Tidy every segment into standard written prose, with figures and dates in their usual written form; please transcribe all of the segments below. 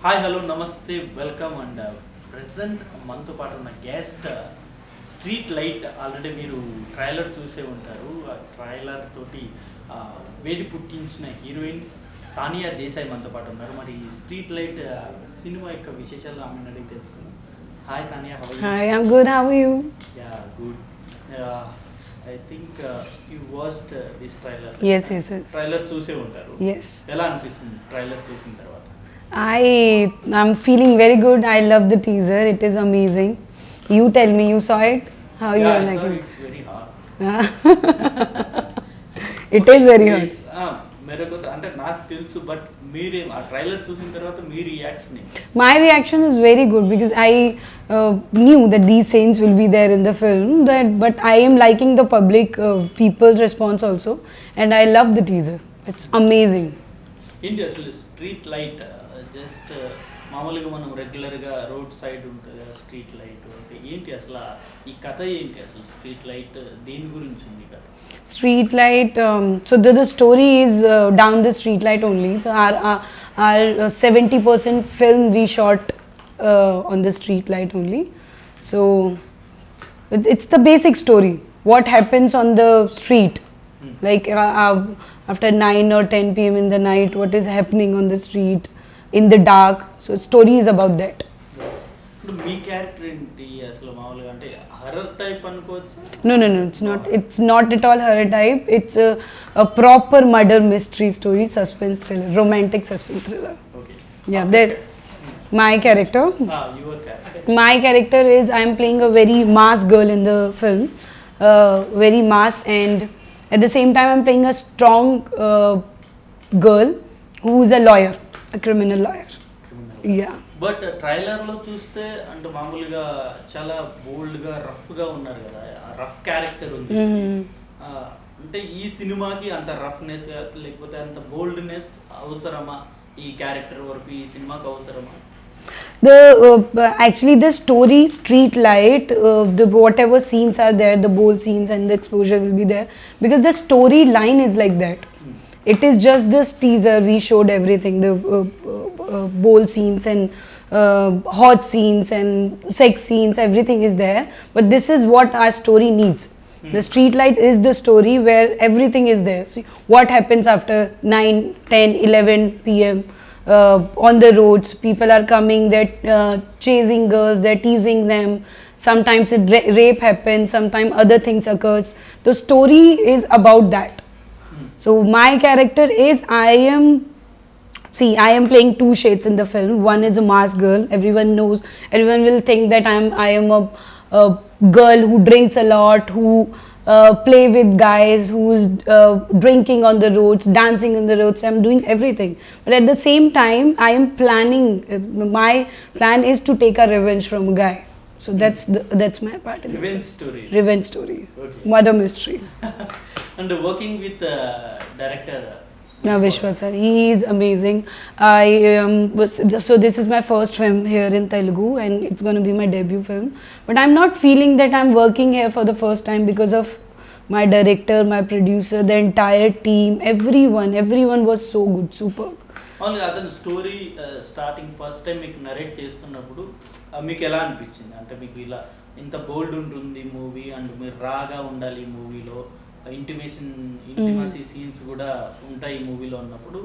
Hi hello నమస్తే welcome and present మనతో పాటు ఉన్న గెస్ట్ స్ట్రీట్ లైట్ ఆల్రెడీ మీరు ట్రైలర్ చూసే ఉంటారు. ఆ ట్రైలర్ తోటి వేడి పుట్టించిన హీరోయిన్ తానియా దేశాయ్ మనతో పాటు ఉన్నారు. మరి స్ట్రీట్ లైట్ సినిమా యొక్క విశేషాలు ఆమెను అడిగి తెలుసుకుందాం. Hi Tania, how are you? Hi, I'm good. How are you? Yeah good. I think you watched this trailer. Yes, yes, yes. Trailer చూసే ఉంటారు. Yes. ఎలా అనిపిస్తుంది ట్రైలర్ చూసిన తర్వాత? I'm feeling very good. I love the teaser. It is amazing. You tell me, you saw it? How you are Yeah, liking it's very hard. it is very hard. మెరగొద్దు అంటే నాకు తెలుసు, but మీరే ఆ trailer చూసిన తర్వాత మీ reaction ఏంటి? My reaction is very good because I knew that these scenes will be there in the film. But I am liking the public people's response also, and I love the teaser. It's amazing. ఏంటి అసలు street light? Just మామూలుగా మనం రెగ్యులర్గా road side ఉంటుంది కదా street light, అంటే ఏంటి అసలు ఈ కథ ఏంటి? అసలు స్ట్రీట్ లైట్ దేని గురించి ఉంది కథ? Street light. So the story is down the street light only. So our 70% film we shot on the street light only. So it's the basic story. What happens on the street, like after 9 or 10 p.m. in the night, what is happening on the street in the dark. So story is about that. ఇప్పుడు మీ character ఏంటి అసలు? మామూలుగా అంటే horror type అనుకోవచ్చు? No, it's not at all horror type. It's a proper murder mystery story, suspense thriller, romantic suspense thriller. Okay. Yeah, there. My character. Your character. My character is I am playing a very mass girl in the film, very mass, and at the same time I'm playing a strong girl who is a lawyer, a criminal lawyer. Yeah. But ట్రైలర్లో చూస్తే అంటే మామూలుగా చాలా బోల్డ్గా రఫ్గా ఉన్నారు కదా, rough character ఉంది. అంటే ఈ సినిమాకి అంత రఫ్నెస్ లేకపోతే అంత బోల్డ్నెస్ అవసరమా? ఈ క్యారెక్టర్ వరకు ఈ సినిమాకి అవసరమా? Actually the story Street Light, the whatever scenes are there, the bold scenes and the exposure will be there because the storyline is like that. It is just this teaser we showed everything, the bold scenes and hot scenes and sex scenes, everything is there, but this is what our story needs. The Street Light is the story where everything is there. See what happens after 9, 10, 11 p.m. On the roads. People are coming, they're chasing girls, they're teasing them. Sometimes rape happens, sometimes other things occurs. The story is about that. So my character is I am playing two shades in the film. One is a mass girl. Everyone knows. Everyone will think that I am a girl who drinks a lot, who play with guys, who's drinking on the roads, dancing on the roads. I'm doing everything. But at the same time, I am planning. My plan is to take a revenge from a guy. So that's my part in the revenge film. Story. Revenge story. Okay. Murder mystery. And working with director Now Vishwa sir, he is amazing. So this is my first film here in Telugu and it's going to be my debut film. But I'm not feeling that I'm working here for the first time because of my director, my producer, the entire team, everyone was so good, superb. మామూలుగా అతను story starting first time మీకు narrate చేస్తున్నప్పుడు మీకు ఎలా అనిపించింది? అంటే మీకు ఇలా ఇంత బోల్డ్ ఉంటుంది మూవీ అండ్ మీరు రాగా ఉండాలి ఈ మూవీలో, ఇంటిమసీ సీన్స్ కూడా ఉంటాయి ఈ మూవీలో అన్నప్పుడు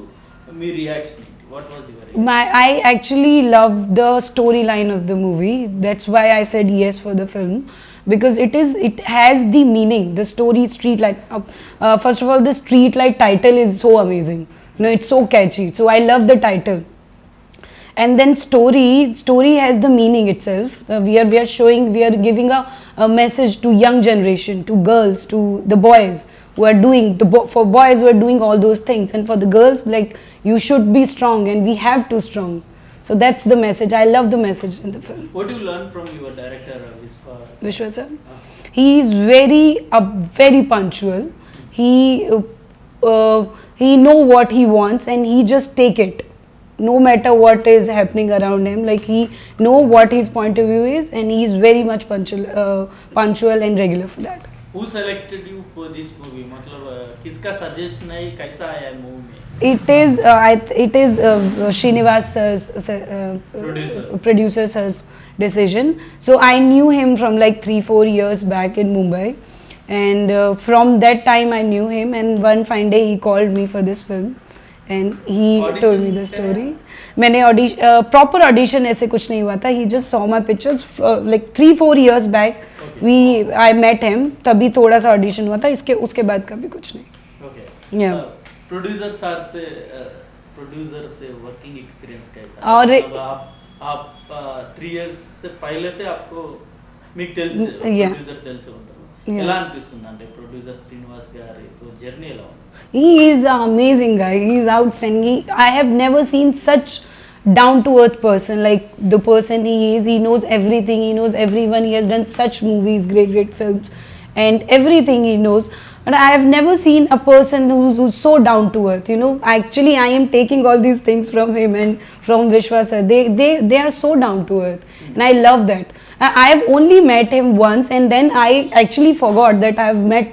మీ రియాక్షన్ ఏంటి? What was your? I actually love the storyline of the movie. That's why I said yes for the film because it has the meaning. The story Street Light. First of all, the Street Light title is so amazing. It's so catchy. So I love the title. And then story has the meaning itself. We are giving a message to young generation, to girls, to the boys who are doing for boys who are doing all those things, and for the girls, like, you should be strong and we have to strong. So that's the message. I love the message in the film. What do you learn from your director Vishwa sir, he is very punctual. He know what he wants and he just take it no matter what is happening around him. Like, he know what his point of view is and he is very much punctual and regular for that. Who selected you for this movie? मतलब किसका suggestion है, कैसा आया movie में? It is Srinivas sir's producer sir's decision. So I knew him from like 3-4 years back in Mumbai, and from that time I knew him. And one fine day he called me for this film, and he told me the story. मैंने proper audition ऐसे कुछ नहीं हुआ था. He just saw my pictures like 3-4 years back. I met him. तभी थोड़ा सा audition हुआ था. उसके बाद कभी कुछ नहीं. Okay. Yeah. प्रोड्यूसर से वर्किंग एक्सपीरियंस कैसा? और आप 3 years से पहले से आपको మీకు తెలుసు ప్రొడ్యూసర్ తెలిసి ఉంటారు. ఎలా అనిపిస్తుంది అంటే ప్రొడ్యూసర్ శ్రీనివాస్ గారి జర్నీ ఎలా ఉంది? He is an amazing guy. He is outstanding. I have never seen such down to earth person, like the person he is. He knows everything. He knows everyone. He has done such movies, great films, and everything he knows. But I have never seen a person who's so down to earth. You know, actually, I am taking all these things from him and from Vishwa sir. They are so down to earth, and I love that. I have only met him once, and then I actually forgot that I have met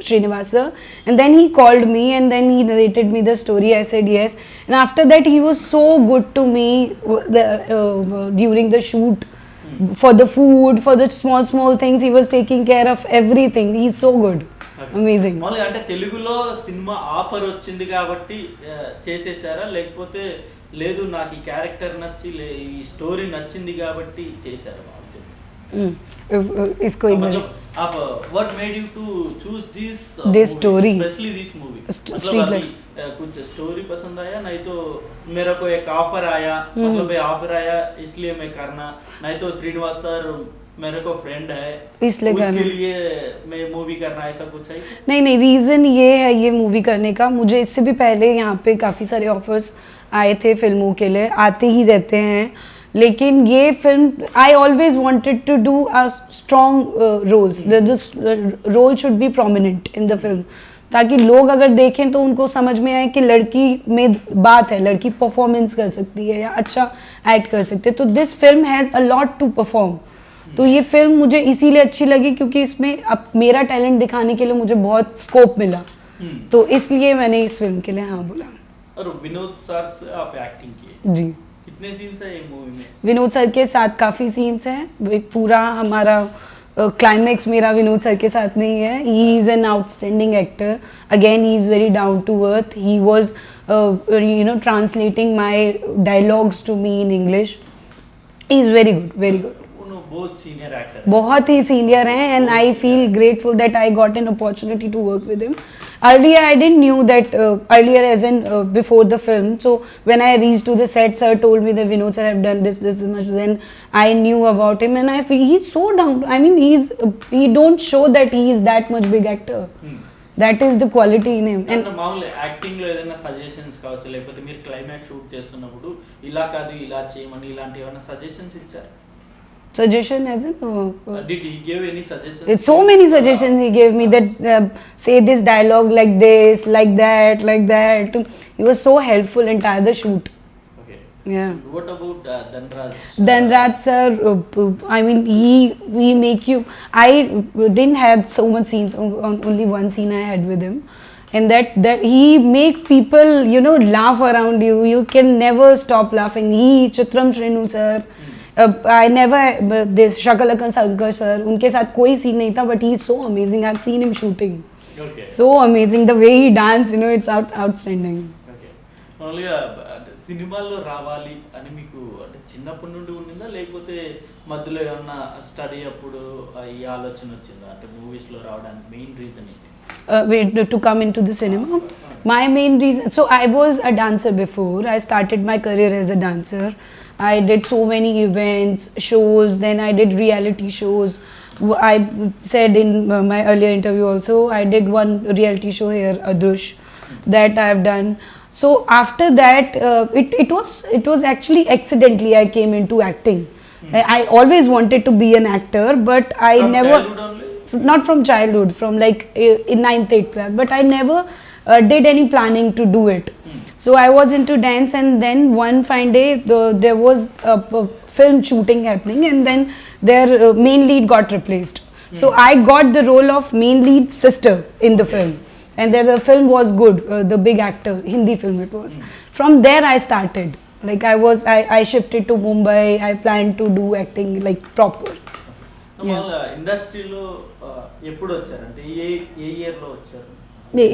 Srinivas sir. And then he called me, and then he narrated me the story. I said yes, and after that he was so good to me during the shoot. For the food, for the small things, he was taking care of everything. He's so good. Amazing. మామూలుగా అంటే తెలుగులో cinema offer వచ్చింది కాబట్టి చేసేసారా, లేకపోతే లేదు నాకు ఈ character నచ్చి ఈ స్టోరీ నచ్చింది కాబట్టి చేశారా? इसको मतलब आप what made you to choose this story, especially this movie? Street मतलब Light. कुछ स्टोरी पसंद आया, नहीं तो मेरे को एक ऑफर आया, मतलब ये ऑफर आया इसलिए मैं करना, नहीं तो श्रीनिवास सर मेरे को फ्रेंड है इसलिए उसके लिए मैं मूवी करना, ऐसा कुछ है? नहीं, रीज़न ये है ये मूवी करने का. मुझे इससे भी पहले यहाँ पे काफ़ी सारे ऑफर्स आए थे फिल्मों के लिए, आते ही रहते हैं. लेकिन ये film I always wanted to do a strong roles. The role should be prominent in the film, ताकि लोग अगर देखें तो उनको समझ में आए कि लड़की में बात है, लड़की परफॉर्मेंस कर सकती है या अच्छा एक्ट कर सकती है. तो this film has a lot to perform. तो ये फिल्म मुझे इसीलिए अच्छी लगी क्योंकि इसमें अब मेरा टैलेंट दिखाने के लिए मुझे बहुत स्कोप मिला. तो इसलिए मैंने इस फिल्म के लिए हाँ बोला. और विनोद सर से आप एक्टिंग किए जी. कितने सीन्स है ये मूवी में? विनोद सर के साथ काफ़ी सीन्स हैं. एक पूरा हमारा क्लाइमैक्स मेरा विनोद सर के साथ में ही है. He is an outstanding actor. Again he is very down to earth. He was translating my dialogues to me in English. He is very good, very good. बहुत सीनियर एक्टर, बहुत ही senior हैं, and I feel grateful that I got an opportunity to work with him. Earlier I didn't knew that earlier as in before the film. So when I reached to the set, sir told me that Vinod sir have done this much. Then I knew about him, and I feel he's so down. I mean he don't show that he is that much big actor. That is the quality in him. And మామూలు acting లో ఏదైనా suggestions కావచ్చు, లేకపోతే మీరు climax shoot చేస్తున్నప్పుడు ఇలా కాదు ఇలా చేయమని ఇలాంటి ఏమైనా సజెషన్స్ ఇచ్చారు? Suggestion as in did he give any suggestions? It's so many suggestions he gave me that say this dialogue like this, like that. He was so helpful entire the shoot. Okay. Yeah. What about Dhanraj? Dhanraj sir, I mean he make you. I didn't have so much scenes. Only one scene I had with him, and that he make people laugh around you. You can never stop laughing. Chitram Shrinu sir. I never this Shakalaka Shankar sir, उनके साथ कोई scene नहीं था, but he is so amazing. I've seen him shooting. Okay. So amazing the way he danced, it's outstanding. Okay. Only సినిమాల్లో రావాలి అని మీకు అంటే చిన్నప్పటి నుండి ఉండిందా, లేకపోతే మధ్యలో ఏమన్నా స్టడీ అప్పుడు ఈ ఆలోచన వచ్చిందా? అంటే మూవీస్ లో రావడానికి మెయిన్ రీజన్ ఏంటి? To come into the cinema, my main reason. So I was a dancer before. I started my career as a dancer. I did so many events, shows, then I did reality shows. I said in my earlier interview also, I did one reality show here, Adrush, that I have done. So after that, it was actually accidentally I came into acting. I always wanted to be an actor, but I From never, childhood only? not from childhood, from like in 9th 8th class, but I never did any planning to do it. So I was into dance, and then one fine day there was a film shooting happening, and then their main lead got replaced. So I got the role of main lead sister in the film, and the film was good. The big actor, Hindi film it was. From there I started. Like I shifted to Mumbai. I planned to do acting like proper. వాళ్ళ ఇండస్ట్రీలో ఎప్పుడు వచ్చారంటే ఏ ఏ ఇయర్లో వచ్చారు?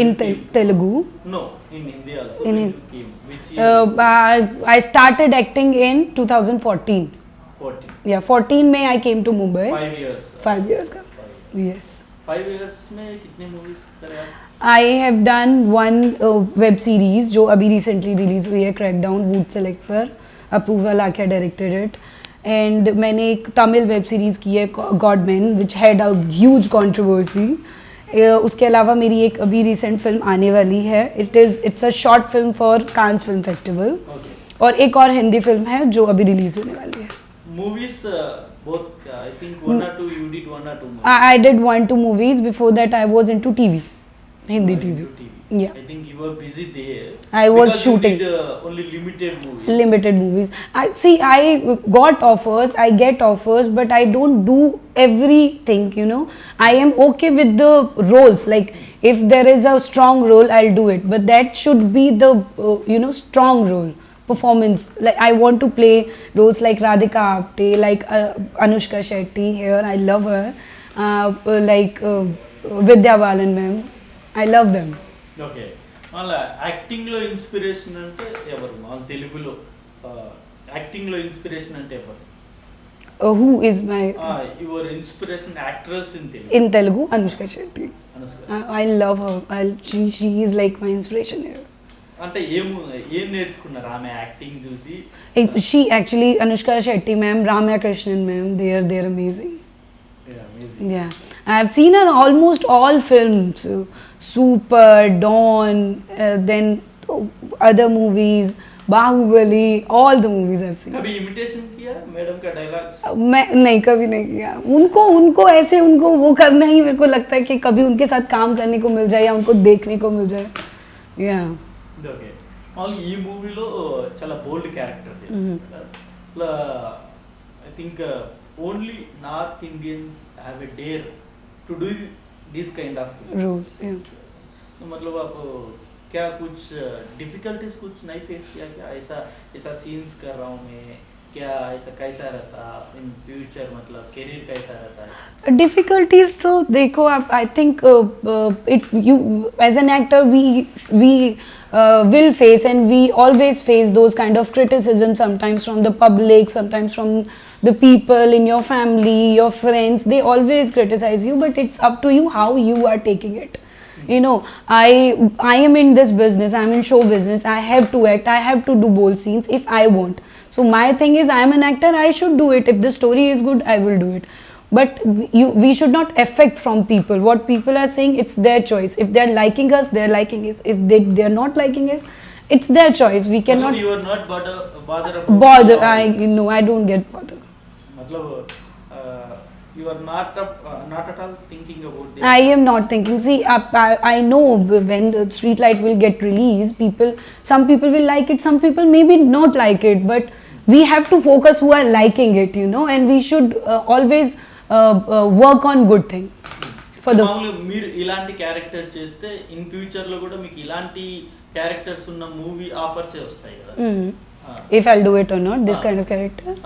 In Telugu. No, in Hindi also. In When you came, which year? I started acting in 2014. 14. Yeah, 14 May I came to Mumbai. 5 years. 5 years ka. Yes. 5 years में कितने movies करे आप? I have done one web series जो अभी recently release हुई है, Crackdown Wood Select पर. Apurva Lakhia directed it. And मैंने एक तमिल वेब सीरीज की है Godman, which had a huge controversy. उसके अलावा मेरी एक अभी रिसेंट फिल्म आने वाली है. It's a short film for Cannes film festival. Okay. और एक और हिंदी फिल्म है जो अभी रिलीज होने वाली है. Movies, both, I think 1 or 2, you did 1 or 2 movies. I did 1-2 movies. Before that I was into TV, Hindi You were TV. into TV. Yeah. I think you were busy there. I was Because shooting. You did only limited movies. Limited movies. I got offers, I get offers, but I don't do everything, you know. I am okay with the roles. Like if there is a strong role, I'll do it. But that should be the strong role. Performance. Like I want to play roles like Radhika Apte, like Anushka Shetty here. I love her. Like Vidya Balan ma'am. I love them. Okay మళ్ళీ యాక్టింగ్లో inspiration అంటే ఎవరు? మన తెలుగులో యాక్టింగ్లో inspiration అంటే ఎవరు? Who is my your inspiration actress in Telugu? in Telugu? Anushka Shetty. Anushka. I love her. She is like my inspiration here. అంటే ఏం నేర్చుకున్నారు ఆమె యాక్టింగ్ చూసి? She actually, Anushka Shetty ma'am, Ramya Krishnan ma'am, they're amazing. Amazing. Yeah, I've seen her almost all films, Super, Dawn, then other movies, Bahubali, all the movies I've seen. कभी imitation किया madam का dialogue? मैं नहीं, कभी नहीं किया. उनको ऐसे उनको वो करना ही मेरे को लगता है कि कभी उनके साथ काम करने को मिल जाए या उनको देखने को मिल जाए. Yeah. ఓకే వాళ్ళు ఈ మూవీలో చాలా బోల్డ్ క్యారెక్టర్ చేస్తారు. I think only north Indians have a dare to do this kind of Roles, yeah. मतलब आप क्या कुछ डिफिकल्टीज कुछ नहीं फेस किया क्या? ऐसा सीन्स कर रहा हूँ मैं, क्या ऐसा कैसा रहता इन फ्यूचर, मतलब करियर कैसा रहता है? Difficulties तो देखो आप, I think you as an actor we will face, and we always face those kind of criticism, sometimes from the public, sometimes from the people in your family, your friends. They always criticize you, but it's up to you how you are taking it. You know, I am in this business, I'm in show business, I have to act, I have to do bold scenes if I want. So my thing is, I am an actor, I should do it. If the story is good, I will do it. But we should not affect from people. What people are saying, it's their choice. If they're liking us, they're liking us. If they're not liking us, it's their choice. We cannot you are not bother about bother. I don't get bothered. मतलब you are not at all thinking about this. I am not thinking. See, I know when Streetlight will get released, some people will like it, some people maybe not like it, but we have to focus who are liking it, you know, and we should always work on good thing. For the మామూలుగా మీరు ఇలాంటి character చేస్తే in future లో కూడా మీకు ఇలాంటి characters ఉన్న movie offers వస్తాయి కదా? if I'll do it or not, this kind of character.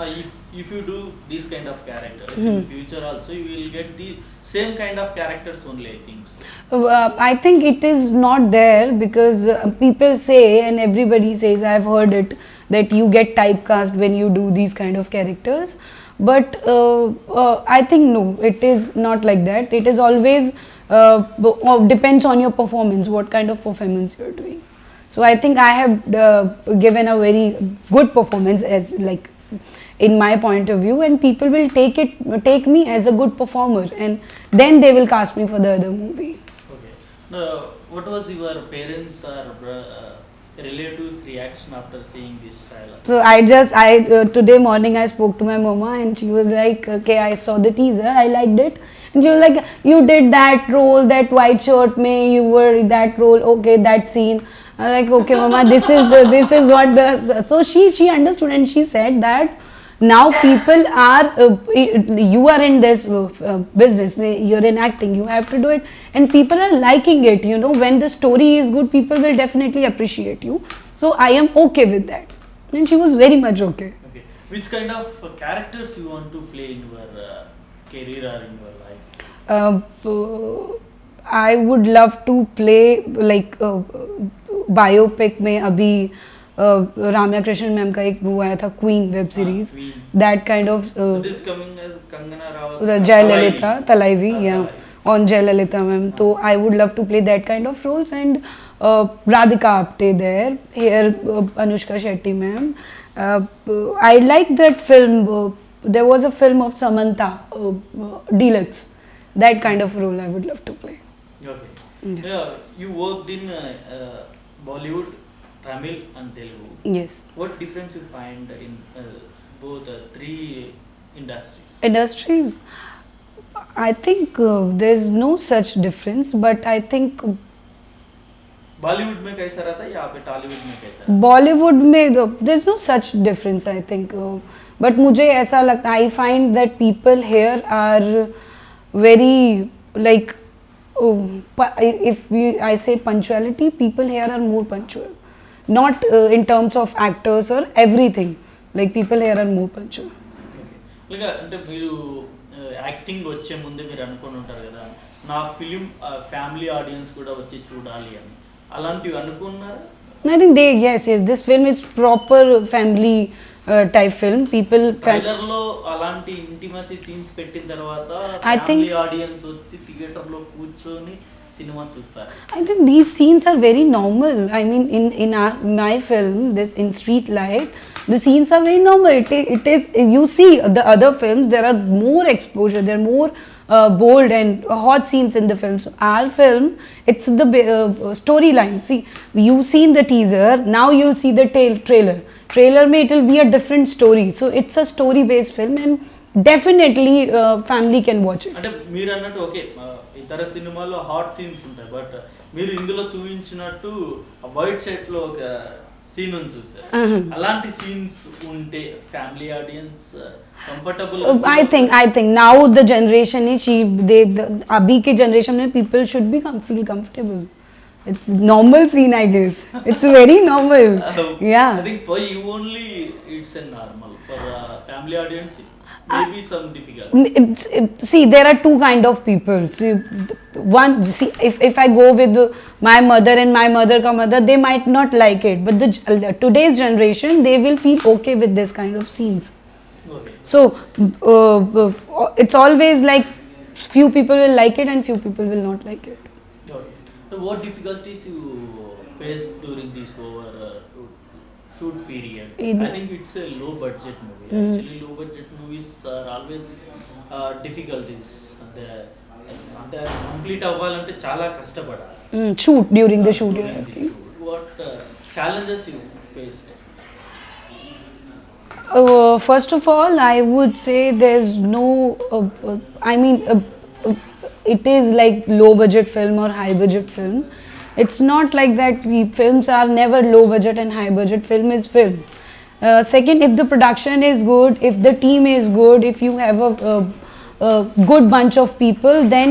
If you do this kind of characters in future also, you will get the same kind of characters only, I think so. I think it is not there because people say, and everybody says, I've heard it, that you get typecast when you do these kind of characters. But I think no, it is not like that. It is always depends on your performance, what kind of performance you're doing. So I think I have given a very good performance, as like in my point of view, and people will take me as a good performer, and then they will cast me for the other movie. Okay. Now, what was your parents or relatives' reaction after seeing this trailer? So today morning I spoke to my mama, and she was like, okay, I saw the teaser, I liked it. And she was like, you did that role, that white shirt mein, you were that role, okay, that scene. I was like, okay mama, this is what the, so she understood, and she said that now people are you are in this business, you're in acting, you have to do it, and people are liking it, you know. When the story is good, people will definitely appreciate you. So I am okay with that, and she was very much okay. Okay. Which kind of characters you want to play in your career or in your life? I would love to play like biopic में अभी Ramya Krishnan ma'am का एक वो आया था queen web series, Queen. that kind of It is coming as Kangana Ranaut. the Jayalalitha Talaivi, yeah, Talaivi. on Jayalalitha ma'am. So I would love to play that kind of roles, and Radhika Apte there, here Anushka Shetty ma'am. I like that film. There was a film of Samantha, Deluxe. That kind of role I would love to play. Okay. Yeah, you worked in Bollywood, Tamil and Telugu. Yes. What difference you find in both three industries? Industries, I think there's no such difference, but I think Bollywood में कैसा रहता है, यहाँ पे टॉलीवुड में कैसा रहता Bollywood में there's no such difference, I think. But मुझे ऐसा लगता, I find that people here are very like if I say punctuality, people here are more punctual, not in terms of actors or everything. Like people here are more punctual. ఇంకా అంటే మీరు acting వచ్చే ముందే మీరు అనుకొని ఉంటారు కదా, నా ఫిలిం ఫ్యామిలీ ఆడియన్స్ కూడా వచ్చి చూడాలి అని, అలాంటివి అనుకున్నారా? I think yes, this film is proper family type film. People trailer లో అలాంటి ఇంటిమసీ సీన్స్ పెట్టిన తర్వాత I think- ఫ్యామిలీ ఆడియన్స్ వచ్చి థియేటర్ లో కూర్చొని సినిమా చూస్తారు. I think these scenes are very normal. I mean, in my film, this in Street Light, the scenes are very normal. It is, you see the other films, there are more exposure, there are more bold and hot scenes in the film. So our film, it's the storyline. See, you've seen the teaser, now you'll see the trailer. Trailer mein it will be a different story. So it's a story based film, and definitely family can watch it. అంటే మీరు అన్నట్టు okay, ఇతర సినిమాలో hot scenes ఉంటాయి, but మీరు ఇందులో చూపించినట్టు white set లో ఒక సీన్ ఉంది చూసారు, అలాంటి సీన్స్ ఉంటే family audience comfortable. I think now the generation is the abhi ke generation mein people should be feel comfortable. It's normal scene, I guess. It's very normal. Yeah. I think for you only it's a normal. For family audience, maybe some difficult. See, there are two kind of people. See, one, see, if I go with my mother and my mother ka mother, they might not like it. But today's generation, they will feel okay with this kind of scenes. Okay. So it's always like few people will like it and few people will not like it. Okay. So what difficulties you faced during this shoot period? I think it's a low budget movie. Actually, low budget movies are always difficulties. అంటే complete అవ్వాలంటే చాలా కష్టపడాలి. Shoot, during the shoot you're asking. What challenges you faced? First of all, I would say there's no, I mean, it is like low budget film or high budget film. It's not like that. Films are never low budget and high budget. Film is film. Second, if the production is good, if the team is good, if you have a good bunch of people, then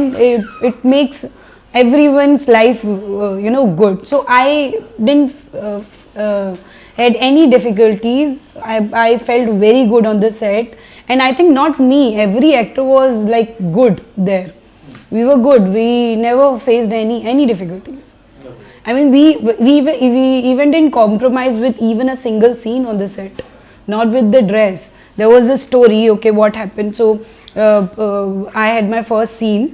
it makes everyone's life, good. So I didn't had any difficulties. I felt very good on the set, and I think not me, every actor was like good there. We were good. We never faced any difficulties. I mean, we even didn't compromise with even a single scene on the set. Not with the dress. There was a story. Okay, what happened? So I had my first scene,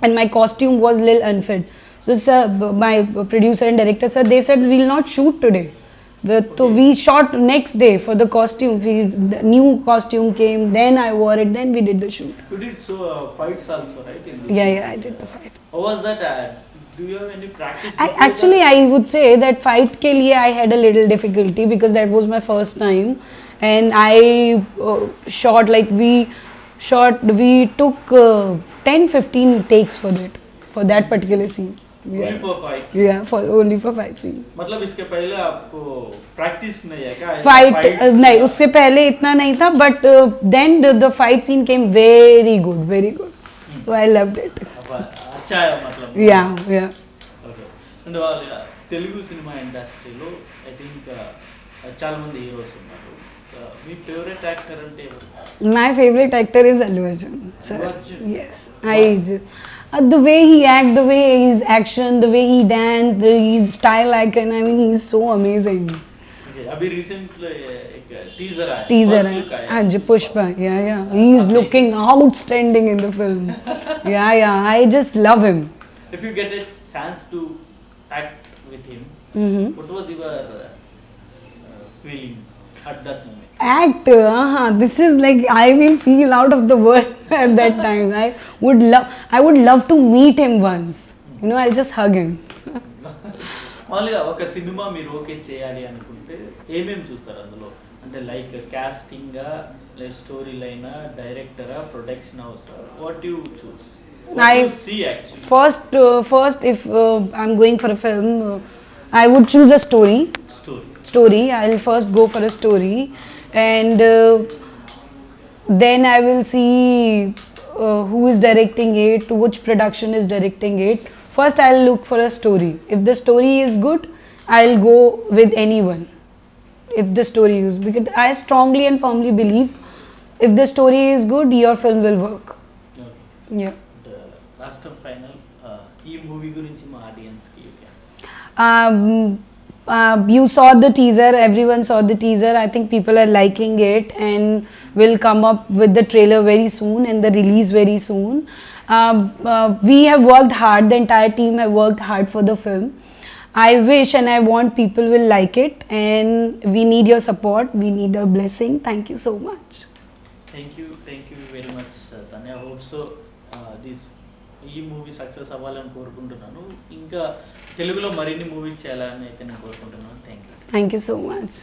and my costume was little unfit. So sir, my producer and director said, they said we'll not shoot today. So we shot next day for the costume. The new costume came, then I wore it, then we did the shoot. You did fights also, right? Yeah, I did the fight. How was that? Do you have any practice? I would say that fight ke liye I had a little difficulty because that was my first time, and I shot like we took 10-15 takes for that particular scene. Only for fights. Yeah, for only for fight scene. मतलब इसके पहले आपको practice नहीं है क्या? Fight नहीं, उससे पहले इतना नहीं था, but then the fight scene came very good, very good. So I loved it. अच्छा है मतलब. Yeah, yeah. Okay. And వాళ్ళ తెలుగు సినిమా ఇండస్ట్రీలో ఐ థింక్ చాలా మంది హీరోస్ ఉన్నారు. మీ ఫేవరెట్ యాక్టర్ అంటే ఎవరు? My favorite actor is Allu Arjun, sir. Allu Arjun. Yes, the way he act, the way his action, the way he dance, his style icon. I mean, he's so amazing. Okay. अभी recently एक teaser आया. Teaser, First look आया. हाँ जी, Pushpa. Yeah, yeah. He is looking outstanding in the film. Yeah, yeah. I just love him. If you get a chance to act with him, what was your feeling at that moment? Act, this is like I will feel out of the world at that time. I would love to meet him once. You know, I'll just hug him. మామూలుగా ఒక cinema మీరు okay చేయాలి అనుకుంటే ఏమేమి చూస్తారు అందులో? అంటే like కాస్టింగా, లైక్ స్టోరీ లైనా, డైరెక్టరా, ప్రొడక్షన్ హౌస్, వాట్ యు చూస్? See actually. First, if I'm going for a film, I would choose a story. Story. I'll first go for a story, and then I will see who is directing it, which production is directing it. First, I'll look for a story. If the story is good, I'll go with anyone. If the story is, because I strongly and firmly believe, if the story is good, your film will work. Okay. Yeah. Last and final, ఈ movie గురించి మా ఆడియన్స్కి You saw the teaser, everyone saw the teaser. I think people are liking it and will come up with the trailer very soon and the release very soon. We have worked hard, the entire team have worked hard for the film. I wish and I want people will like it, and we need your support, we need your blessing. Thank you so much. Thank you very much Tanya. Hope so ఈ movie success అవ్వాలని కోరుకుంటున్నాను. ఇంకా తెలుగులో మరిన్ని movies చేయాలని అయితే నేను కోరుకుంటున్నాను. Thank you Thank you so much.